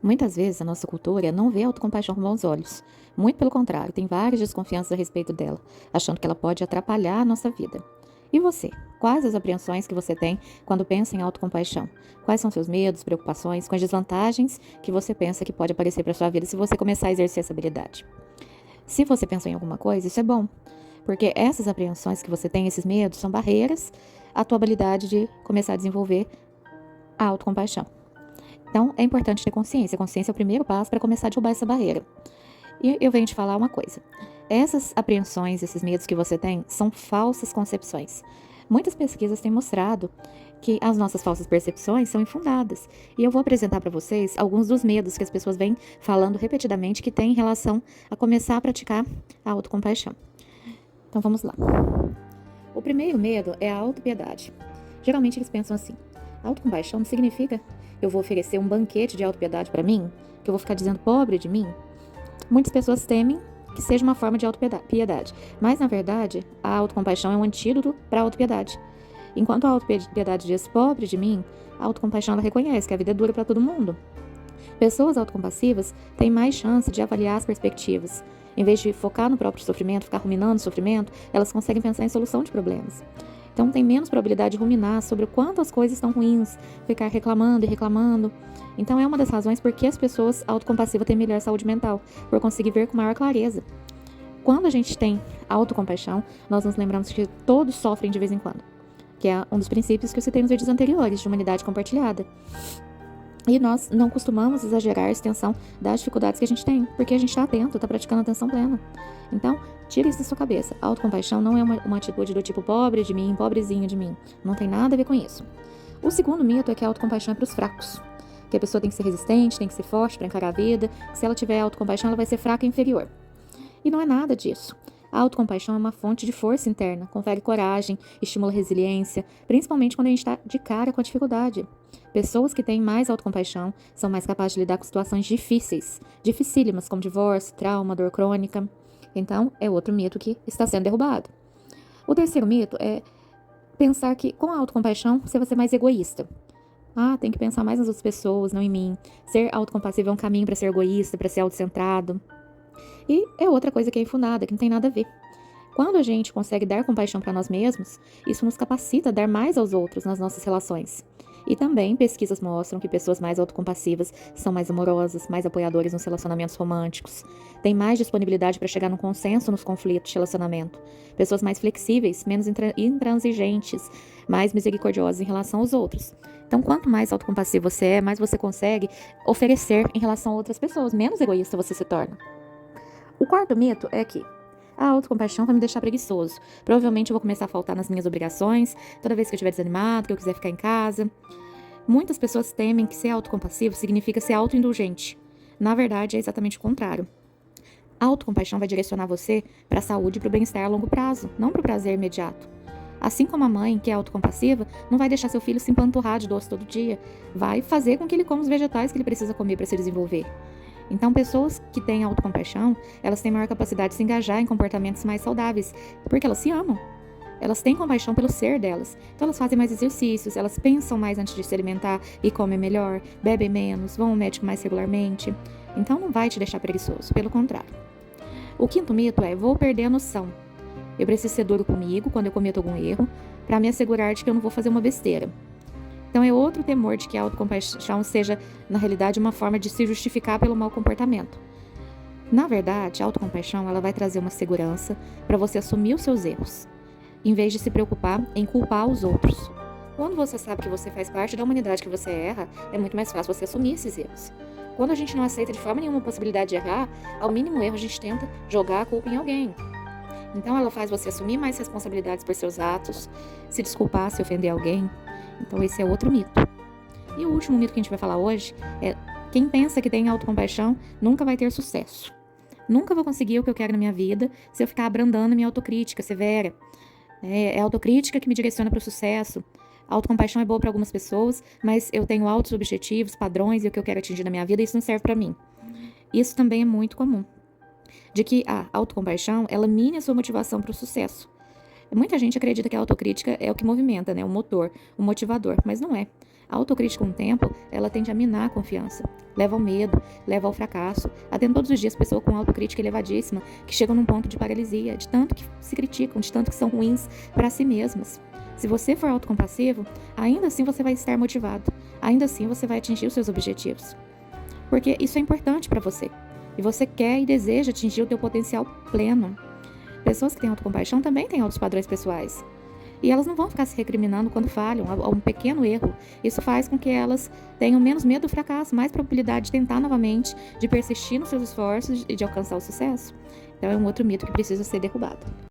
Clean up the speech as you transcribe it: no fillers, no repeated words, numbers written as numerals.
Muitas vezes a nossa cultura não vê a autocompaixão com bons olhos. Muito pelo contrário, tem várias desconfianças a respeito dela, achando que ela pode atrapalhar a nossa vida. E você? Quais as apreensões que você tem quando pensa em autocompaixão? Quais são seus medos, preocupações, quais desvantagens que você pensa que pode aparecer para sua vida se você começar a exercer essa habilidade? Se você pensou em alguma coisa, isso é bom, porque essas apreensões que você tem, esses medos, são barreiras à tua habilidade de começar a desenvolver a autocompaixão. Então, é importante ter consciência. A consciência é o primeiro passo para começar a derrubar essa barreira. E eu venho te falar uma coisa. Essas apreensões, esses medos que você tem, são falsas concepções. Muitas pesquisas têm mostrado que as nossas falsas percepções são infundadas. E eu vou apresentar para vocês alguns dos medos que as pessoas vêm falando repetidamente que têm em relação a começar a praticar a autocompaixão. Então, vamos lá. O primeiro medo é a autopiedade. Geralmente eles pensam assim: autocompaixão não significa que eu vou oferecer um banquete de autopiedade para mim, que eu vou ficar dizendo pobre de mim. Muitas pessoas temem que seja uma forma de autopiedade, mas na verdade a autocompaixão é um antídoto para a autopiedade. Enquanto a autopiedade diz pobre de mim, a autocompaixão ela reconhece que a vida é dura para todo mundo. Pessoas autocompassivas têm mais chance de avaliar as perspectivas. Em vez de focar no próprio sofrimento, ficar ruminando o sofrimento, elas conseguem pensar em solução de problemas. Então tem menos probabilidade de ruminar sobre o quanto as coisas estão ruins, ficar reclamando e reclamando. Então é uma das razões por que as pessoas autocompassivas têm melhor saúde mental, por conseguir ver com maior clareza. Quando a gente tem autocompaixão, nós nos lembramos que todos sofrem de vez em quando, que é um dos princípios que eu citei nos vídeos anteriores, de humanidade compartilhada. E nós não costumamos exagerar a extensão das dificuldades que a gente tem, porque a gente está atento, está praticando atenção plena. Então, tira isso da sua cabeça. A autocompaixão não é uma atitude do tipo pobre de mim, pobrezinho de mim. Não tem nada a ver com isso. O segundo mito é que a autocompaixão é para os fracos. Que a pessoa tem que ser resistente, tem que ser forte para encarar a vida. Que se ela tiver autocompaixão, ela vai ser fraca e inferior. E não é nada disso. A autocompaixão é uma fonte de força interna, confere coragem, estimula resiliência, principalmente quando a gente está de cara com a dificuldade. Pessoas que têm mais autocompaixão são mais capazes de lidar com situações difíceis, dificílimas, como divórcio, trauma, dor crônica. Então, é outro mito que está sendo derrubado. O terceiro mito é pensar que com a autocompaixão você vai ser mais egoísta. Tem que pensar mais nas outras pessoas, não em mim. Ser autocompassivo é um caminho para ser egoísta, para ser autocentrado. E é outra coisa que é infundada, que não tem nada a ver. Quando a gente consegue dar compaixão para nós mesmos, isso nos capacita a dar mais aos outros nas nossas relações. E também pesquisas mostram que pessoas mais autocompassivas são mais amorosas, mais apoiadoras nos relacionamentos românticos, têm mais disponibilidade para chegar num consenso nos conflitos de relacionamento, pessoas mais flexíveis, menos intransigentes, mais misericordiosas em relação aos outros. Então, quanto mais autocompassivo você é, mais você consegue oferecer em relação a outras pessoas, menos egoísta você se torna. O quarto mito é que a autocompaixão vai me deixar preguiçoso. Provavelmente eu vou começar a faltar nas minhas obrigações, toda vez que eu estiver desanimado, que eu quiser ficar em casa. Muitas pessoas temem que ser autocompassivo significa ser autoindulgente. Na verdade, é exatamente o contrário. A autocompaixão vai direcionar você para a saúde e para o bem-estar a longo prazo, não para o prazer imediato. Assim como a mãe, que é autocompassiva, não vai deixar seu filho se empanturrar de doce todo dia, vai fazer com que ele coma os vegetais que ele precisa comer para se desenvolver. Então, pessoas que têm autocompaixão, elas têm maior capacidade de se engajar em comportamentos mais saudáveis, porque elas se amam. Elas têm compaixão pelo ser delas. Então, elas fazem mais exercícios, elas pensam mais antes de se alimentar e comem melhor, bebem menos, vão ao médico mais regularmente. Então, não vai te deixar preguiçoso, pelo contrário. O quinto mito é: vou perder a noção. Eu preciso ser duro comigo quando eu cometo algum erro, para me assegurar de que eu não vou fazer uma besteira. Então é outro temor de que a autocompaixão seja, na realidade, uma forma de se justificar pelo mau comportamento. Na verdade, a autocompaixão ela vai trazer uma segurança para você assumir os seus erros, em vez de se preocupar em culpar os outros. Quando você sabe que você faz parte da humanidade que você erra, é muito mais fácil você assumir esses erros. Quando a gente não aceita de forma nenhuma a possibilidade de errar, ao mínimo erro a gente tenta jogar a culpa em alguém. Então ela faz você assumir mais responsabilidades por seus atos, se desculpar se ofender alguém. Então esse é outro mito. E o último mito que a gente vai falar hoje é: quem pensa que tem autocompaixão nunca vai ter sucesso. Nunca vou conseguir o que eu quero na minha vida se eu ficar abrandando minha autocrítica severa. É a autocrítica que me direciona para o sucesso. A autocompaixão é boa para algumas pessoas, mas eu tenho altos objetivos, padrões e o que eu quero atingir na minha vida, e isso não serve para mim. Isso também é muito comum. De que a autocompaixão, ela mina a sua motivação para o sucesso. Muita gente acredita que a autocrítica é o que movimenta, né? O motor, o motivador, mas não é. A autocrítica com o tempo, ela tende a minar a confiança, leva ao medo, leva ao fracasso. Atendo todos os dias pessoas com autocrítica elevadíssima que chegam num ponto de paralisia, de tanto que se criticam, de tanto que são ruins para si mesmas. Se você for autocompassivo, ainda assim você vai estar motivado, ainda assim você vai atingir os seus objetivos. Porque isso é importante para você. E você quer e deseja atingir o teu potencial pleno. Pessoas que têm autocompaixão também têm altos padrões pessoais. E elas não vão ficar se recriminando quando falham, a um pequeno erro. Isso faz com que elas tenham menos medo do fracasso, mais probabilidade de tentar novamente, de persistir nos seus esforços e de alcançar o sucesso. Então é um outro mito que precisa ser derrubado.